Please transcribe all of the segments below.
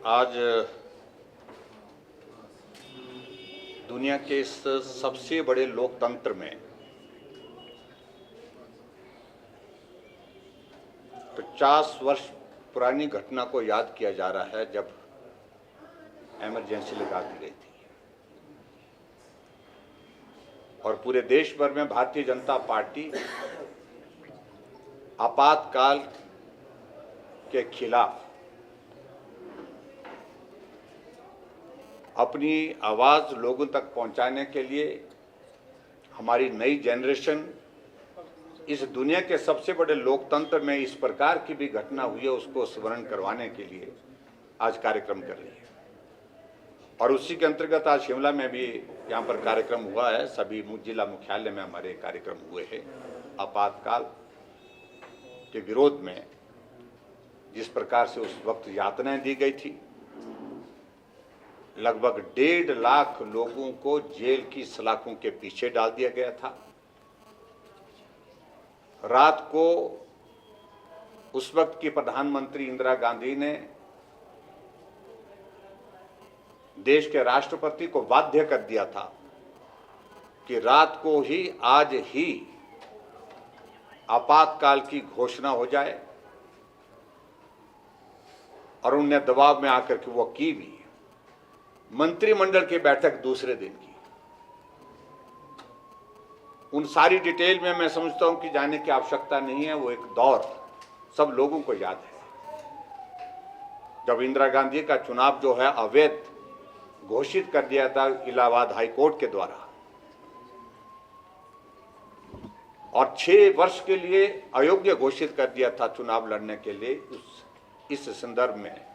आज दुनिया के इस सबसे बड़े लोकतंत्र में 50 वर्ष पुरानी घटना को याद किया जा रहा है जब इमरजेंसी लगा दी गई थी और पूरे देश भर में भारतीय जनता पार्टी आपातकाल के खिलाफ अपनी आवाज़ लोगों तक पहुंचाने के लिए हमारी नई जनरेशन इस दुनिया के सबसे बड़े लोकतंत्र में इस प्रकार की भी घटना हुई है उसको स्मरण करवाने के लिए आज कार्यक्रम कर रही है। और उसी के अंतर्गत आज शिमला में भी यहाँ पर कार्यक्रम हुआ है। सभी जिला मुख्यालय में हमारे कार्यक्रम हुए हैं। आपातकाल के विरोध में जिस प्रकार से उस वक्त यातनाएं दी गई थी, लगभग 1.5 लाख लोगों को जेल की सलाखों के पीछे डाल दिया गया था। रात को उस वक्त की प्रधानमंत्री इंदिरा गांधी ने देश के राष्ट्रपति को बाध्य कर दिया था कि रात को ही आज ही आपातकाल की घोषणा हो जाए, और उन्हें दबाव में आकर के वो की भी। मंत्रिमंडल की बैठक दूसरे दिन की। उन सारी डिटेल में मैं समझता हूं कि जाने की आवश्यकता नहीं है। वो एक दौर सब लोगों को याद है जब इंदिरा गांधी का चुनाव जो है अवैध घोषित कर दिया था इलाहाबाद हाई कोर्ट के द्वारा, और 6 वर्ष के लिए अयोग्य घोषित कर दिया था चुनाव लड़ने के लिए। इस संदर्भ में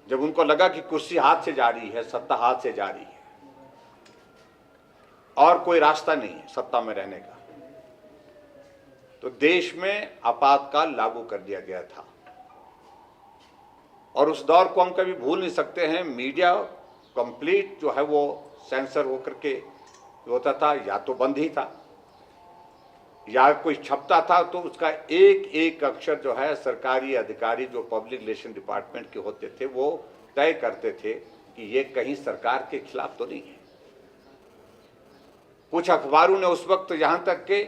जब उनको लगा कि कुर्सी हाथ से जा रही है, सत्ता हाथ से जा रही है और कोई रास्ता नहीं है सत्ता में रहने का, तो देश में आपातकाल लागू कर दिया गया था। और उस दौर को हम कभी भूल नहीं सकते हैं। मीडिया कंप्लीट जो है वो सेंसर होकर के होता था, या तो बंद ही था या कोई छपता था तो उसका एक एक अक्षर जो है सरकारी अधिकारी जो पब्लिक रिलेशन डिपार्टमेंट के होते थे वो तय करते थे कि ये कहीं सरकार के खिलाफ तो नहीं है। कुछ अखबारों ने उस वक्त यहां तक के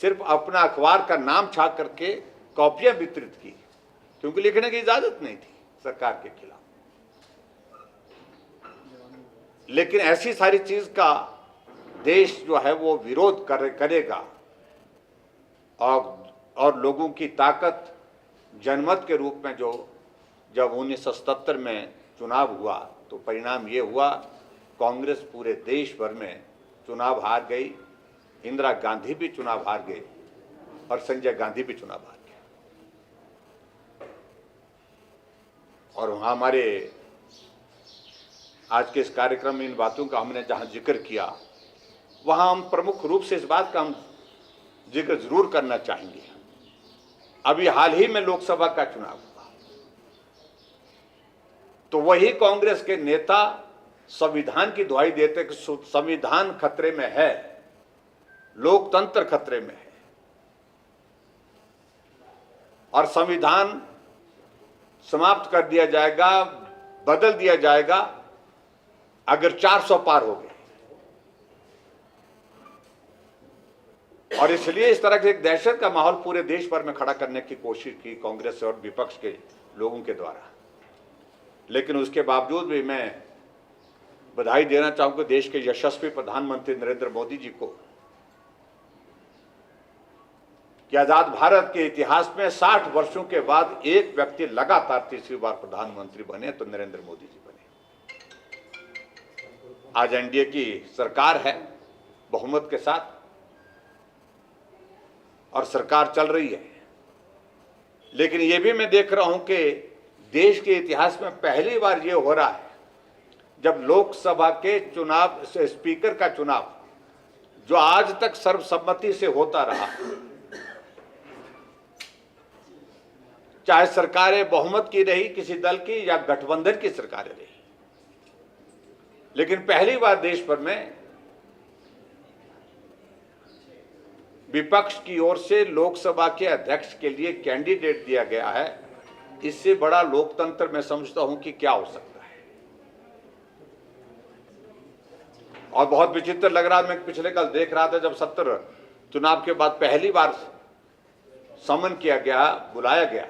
सिर्फ अपना अखबार का नाम छा करके कॉपियां वितरित की, क्योंकि लिखने की इजाजत नहीं थी सरकार के खिलाफ। लेकिन ऐसी सारी चीज का देश जो है वो विरोध करेगा, और लोगों की ताकत जनमत के रूप में जो जब 1977 में चुनाव हुआ तो परिणाम ये हुआ, कांग्रेस पूरे देश भर में चुनाव हार गई, इंदिरा गांधी भी चुनाव हार गए और संजय गांधी भी चुनाव हार गए। और वहाँ हमारे आज के इस कार्यक्रम में इन बातों का हमने जहाँ जिक्र किया, वहाँ हम प्रमुख रूप से इस बात का हम जिक्र जरूर करना चाहेंगे। अभी हाल ही में लोकसभा का चुनाव हुआ तो वही कांग्रेस के नेता संविधान की दुहाई देते कि संविधान खतरे में है, लोकतंत्र खतरे में है और संविधान समाप्त कर दिया जाएगा, बदल दिया जाएगा अगर 400 पार हो गए। और इसलिए इस तरह के एक दहशत का माहौल पूरे देश भर में खड़ा करने की कोशिश की कांग्रेस और विपक्ष के लोगों के द्वारा। लेकिन उसके बावजूद भी मैं बधाई देना चाहूंगा देश के यशस्वी प्रधानमंत्री नरेंद्र मोदी जी को कि आजाद भारत के इतिहास में 60 वर्षों के बाद एक व्यक्ति लगातार तीसरी बार प्रधानमंत्री बने तो नरेंद्र मोदी जी बने। आज एनडीए की सरकार है बहुमत के साथ और सरकार चल रही है। लेकिन ये भी मैं देख रहा हूं कि देश के इतिहास में पहली बार ये हो रहा है जब लोकसभा के चुनाव से स्पीकर का चुनाव जो आज तक सर्वसम्मति से होता रहा, चाहे सरकारें बहुमत की रही किसी दल की या गठबंधन की सरकारें रही, लेकिन पहली बार देश भर में विपक्ष की ओर से लोकसभा के अध्यक्ष के लिए कैंडिडेट दिया गया है इससे बड़ा लोकतंत्र मैं समझता हूं कि क्या हो सकता है। और बहुत विचित्र लग रहा है, मैं पिछले कल देख रहा था जब 70 चुनाव के बाद पहली बार समन किया गया, बुलाया गया,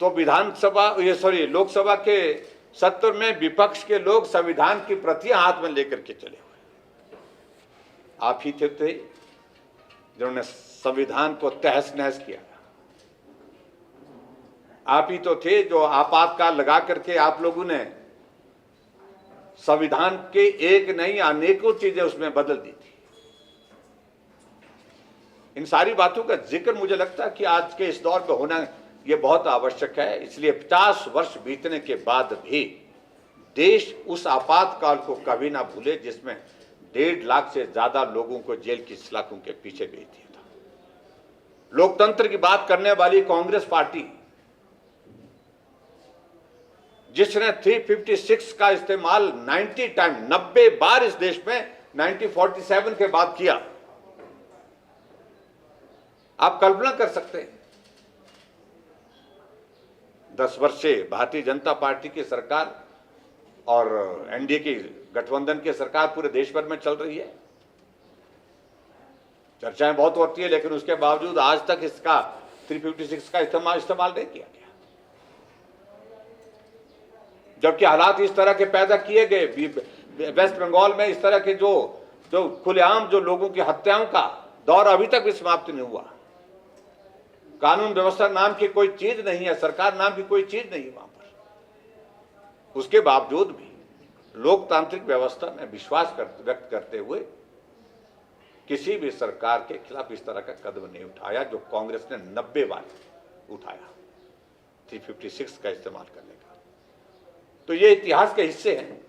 तो लोकसभा के सत्र में विपक्ष के लोग संविधान की प्रतियां हाथ में लेकर के चले हुए। आप ही थे जिन्होंने संविधान को तहस नहस किया। आप ही तो थे जो आपातकाल लगा करके आप लोगों ने संविधान के एक नहीं अनेकों चीजें उसमें बदल दी थी। इन सारी बातों का जिक्र मुझे लगता है कि आज के इस दौर में होना यह बहुत आवश्यक है। इसलिए 50 वर्ष बीतने के बाद भी देश उस आपातकाल को कभी ना भूले जिसमें 1.5 लाख से ज्यादा लोगों को जेल की सलाखों के पीछे भेज दिया था। लोकतंत्र की बात करने वाली कांग्रेस पार्टी जिसने 356 का इस्तेमाल 90 बार इस देश में 1947 के बाद किया, आप कल्पना कर सकते हैं 10 वर्ष से भारतीय जनता पार्टी की सरकार और एनडीए की गठबंधन की सरकार पूरे देश भर में चल रही है। चर्चाएं बहुत होती है, लेकिन उसके बावजूद आज तक इसका 356 का इस्तेमाल नहीं किया गया। जबकि हालात इस तरह के पैदा किए गए, वेस्ट बंगाल में इस तरह के जो खुलेआम जो लोगों की हत्याओं का दौर अभी तक भी समाप्त नहीं हुआ। कानून व्यवस्था नाम की कोई चीज नहीं है, सरकार नाम की कोई चीज नहीं है वहां पर। उसके बावजूद भी लोकतांत्रिक व्यवस्था में विश्वास व्यक्त करते हुए किसी भी सरकार के खिलाफ इस तरह का कदम नहीं उठाया जो कांग्रेस ने 90 बार उठाया 356 का इस्तेमाल करने का। तो ये इतिहास के हिस्से हैं।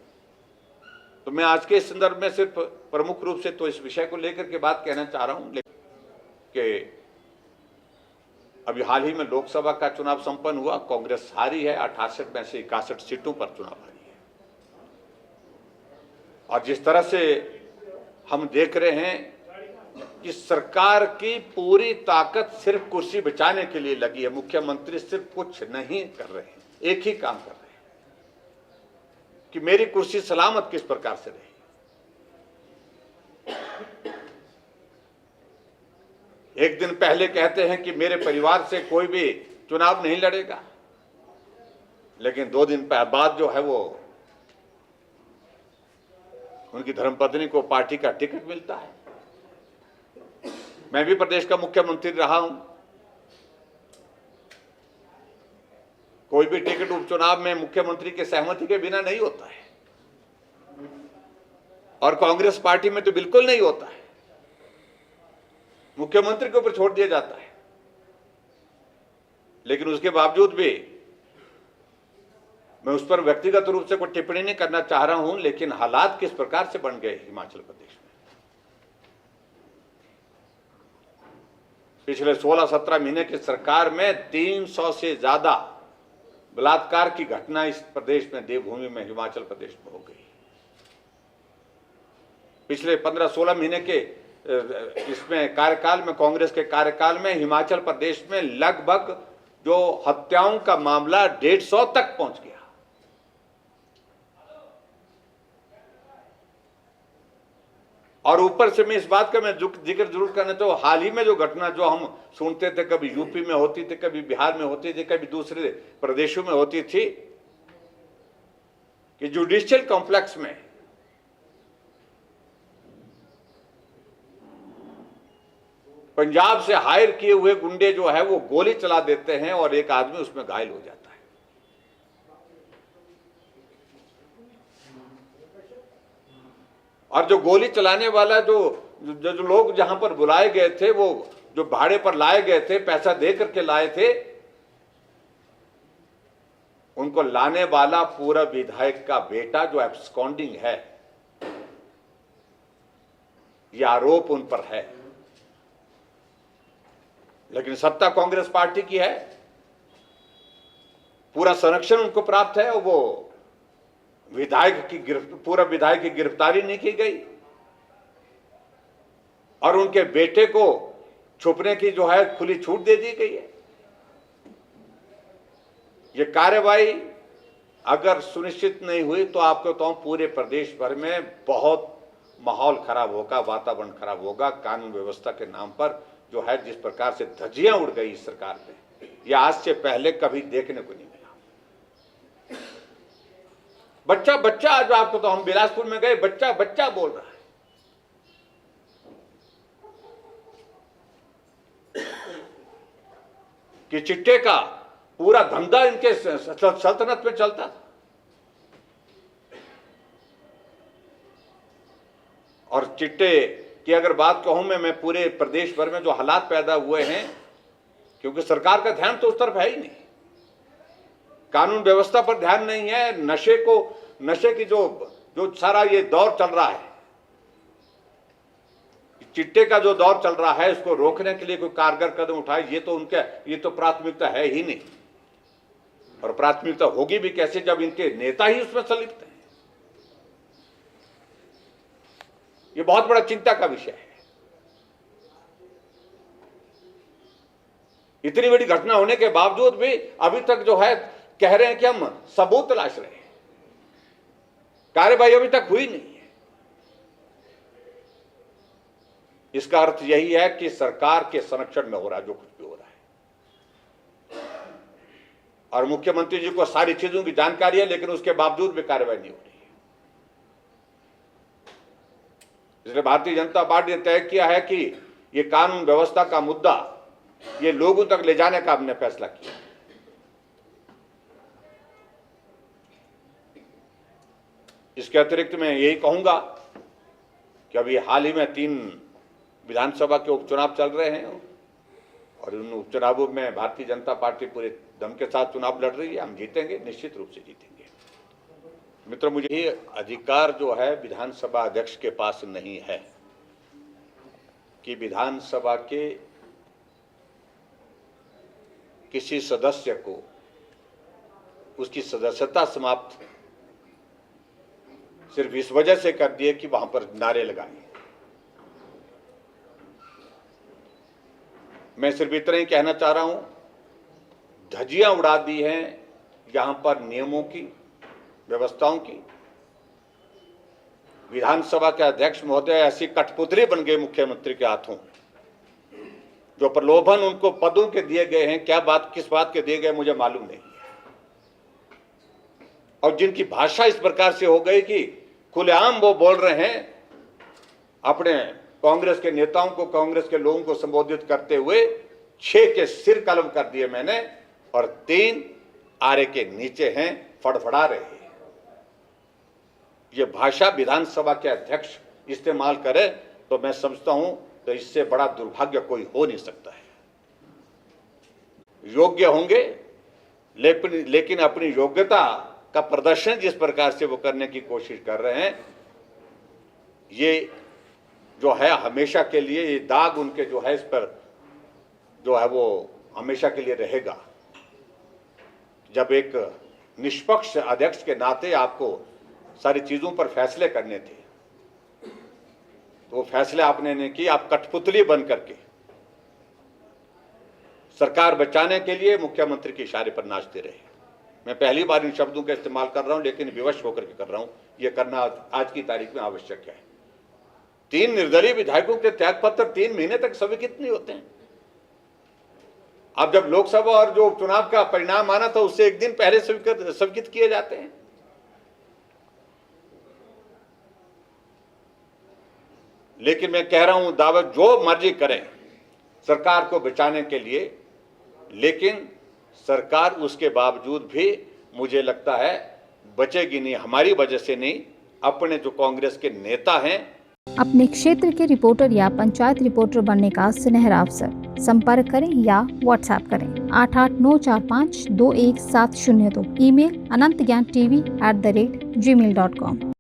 तो मैं आज के संदर्भ में सिर्फ प्रमुख रूप से तो इस विषय को लेकर के बात कहना चाह रहा हूं कि अभी हाल ही में लोकसभा का चुनाव संपन्न हुआ, कांग्रेस हारी है। 68 में से 61 सीटों पर चुनाव हारी है। और जिस तरह से हम देख रहे हैं कि सरकार की पूरी ताकत सिर्फ कुर्सी बचाने के लिए लगी है। मुख्यमंत्री सिर्फ कुछ नहीं कर रहे हैं, एक ही काम कर रहे हैं कि मेरी कुर्सी सलामत किस प्रकार से रहे। एक दिन पहले कहते हैं कि मेरे परिवार से कोई भी चुनाव नहीं लड़ेगा, लेकिन 2 दिन बाद जो है वो उनकी धर्मपत्नी को पार्टी का टिकट मिलता है। मैं भी प्रदेश का मुख्यमंत्री रहा हूं। कोई भी टिकट उपचुनाव में मुख्यमंत्री के सहमति के बिना नहीं होता है, और कांग्रेस पार्टी में तो बिल्कुल नहीं होता है। मुख्यमंत्री के ऊपर छोड़ दिया जाता है। लेकिन उसके बावजूद भी मैं उस पर व्यक्तिगत रूप से कोई टिप्पणी नहीं करना चाह रहा हूं, लेकिन हालात किस प्रकार से बन गए हिमाचल प्रदेश में। पिछले 16-17 महीने की सरकार में 300 से ज्यादा बलात्कार की घटना इस प्रदेश में, देवभूमि में, हिमाचल प्रदेश में हो गई। पिछले 15-16 महीने के इसमें कार्यकाल में, कांग्रेस के कार्यकाल में हिमाचल प्रदेश में लगभग जो हत्याओं का मामला 150 तक पहुंच गया। और ऊपर से मैं इस बात का मैं जिक्र जरूर करना चाहूँ, हाल ही में जो घटना जो हम सुनते थे, कभी यूपी में होती थी, कभी बिहार में होती थी, कभी दूसरे प्रदेशों में होती थी, कि जुडिशियल कॉम्प्लेक्स में पंजाब से हायर किए हुए गुंडे जो है वो गोली चला देते हैं और एक आदमी उसमें घायल हो जाता है। और जो गोली चलाने वाला जो लोग जहां पर बुलाए गए थे, वो जो भाड़े पर लाए गए थे, पैसा दे करके लाए थे, उनको लाने वाला पूरा विधायक का बेटा जो एब्सकॉन्डिंग है, यह आरोप उन पर है। लेकिन सत्ता कांग्रेस पार्टी की है, पूरा संरक्षण उनको प्राप्त है, और वो पूरा विधायक की गिरफ्तारी नहीं की गई, और उनके बेटे को छुपने की जो है खुली छूट दे दी गई है। ये कार्रवाई अगर सुनिश्चित नहीं हुई तो आपको तो पूरे प्रदेश भर में बहुत माहौल खराब होगा, वातावरण खराब होगा। कानून व्यवस्था के नाम पर जो है जिस प्रकार से धज्जियां उड़ गई इस सरकार पे, यह आज से पहले कभी देखने को नहीं मिला। बच्चा बच्चा, आज आपको तो हम बिलासपुर में गए, बच्चा बच्चा बोल रहा है। कि चिट्टे का पूरा धंधा इनके सल्तनत में चलता था और चिट्टे की अगर बात कहूं मैं पूरे प्रदेश भर में जो हालात पैदा हुए हैं, क्योंकि सरकार का ध्यान तो उस तरफ है ही नहीं, कानून व्यवस्था पर ध्यान नहीं है, नशे की जो सारा ये दौर चल रहा है, चिट्टे का जो दौर चल रहा है, इसको रोकने के लिए कोई कारगर कदम उठाए, ये तो प्राथमिकता है ही नहीं। और प्राथमिकता होगी भी कैसे जब इनके नेता ही उसमें संलिप्त हैं। ये बहुत बड़ा चिंता का विषय है। इतनी बड़ी घटना होने के बावजूद भी अभी तक जो है कह रहे हैं कि हम सबूत तलाश रहे हैं, कार्रवाई अभी तक हुई नहीं है। इसका अर्थ यही है कि सरकार के संरक्षण में हो रहा है जो कुछ भी हो रहा है, और मुख्यमंत्री जी को सारी चीजों की जानकारी है, लेकिन उसके बावजूद भी कार्रवाई नहीं हो रही है। इसलिए भारतीय जनता पार्टी ने तय किया है कि ये कानून व्यवस्था का मुद्दा ये लोगों तक ले जाने का हमने फैसला किया। इसके अतिरिक्त मैं यही कहूंगा कि अभी हाल ही में 3 विधानसभा के उपचुनाव चल रहे हैं और उन उपचुनावों में भारतीय जनता पार्टी पूरे दम के साथ चुनाव लड़ रही है। हम जीतेंगे, निश्चित रूप से जीतेंगे। मित्रों, मुझे ये अधिकार जो है विधानसभा अध्यक्ष के पास नहीं है कि विधानसभा के किसी सदस्य को उसकी सदस्यता समाप्त सिर्फ इस वजह से कर दिए कि वहां पर नारे लगाए। मैं सिर्फ इतना ही कहना चाह रहा हूं, धज्जियां उड़ा दी हैं यहां पर नियमों की, व्यवस्थाओं की। विधानसभा के अध्यक्ष महोदय ऐसी कठपुतली बन गए मुख्यमंत्री के हाथों, जो प्रलोभन उनको पदों के दिए गए हैं, क्या बात किस बात के दिए गए मुझे मालूम नहीं, और जिनकी भाषा इस प्रकार से हो गई कि खुलेआम वो बोल रहे हैं अपने कांग्रेस के नेताओं को, कांग्रेस के लोगों को संबोधित करते हुए 6 के सिर कलम कर दिए मैंने और 3 आरे के नीचे हैं, फड़फड़ा रहे हैं। ये भाषा विधानसभा के अध्यक्ष इस्तेमाल करे तो मैं समझता हूं तो इससे बड़ा दुर्भाग्य कोई हो नहीं सकता है। योग्य होंगे लेकिन अपनी योग्यता का प्रदर्शन जिस प्रकार से वो करने की कोशिश कर रहे हैं, ये जो है हमेशा के लिए ये दाग उनके जो है इस पर जो है वो हमेशा के लिए रहेगा। जब एक निष्पक्ष अध्यक्ष के नाते आपको सारी चीजों पर फैसले करने थे तो वो फैसले आपने नहीं किए, आप कठपुतली बन करके सरकार बचाने के लिए मुख्यमंत्री के इशारे पर नाचते रहे। मैं पहली बार इन शब्दों का इस्तेमाल कर रहा हूं, लेकिन विवश होकर के कर रहा हूं। यह करना आज की तारीख में आवश्यक है। 3 निर्दलीय विधायकों के त्यागपत्र 3 महीने तक स्वीकृत नहीं होते हैं। अब जब लोकसभा और जो चुनाव का परिणाम आना था उससे 1 दिन पहले स्वीकृत किए जाते हैं। लेकिन मैं कह रहा हूं, दावा जो मर्जी करें सरकार को बचाने के लिए, लेकिन सरकार उसके बावजूद भी मुझे लगता है बचेगी नहीं, हमारी वजह से नहीं, अपने जो कांग्रेस के नेता हैं। अपने क्षेत्र के रिपोर्टर या पंचायत रिपोर्टर बनने का सुनहरा अवसर, संपर्क करें या व्हाट्सएप करें 8894521702। Email anantgyantv@gmail.com।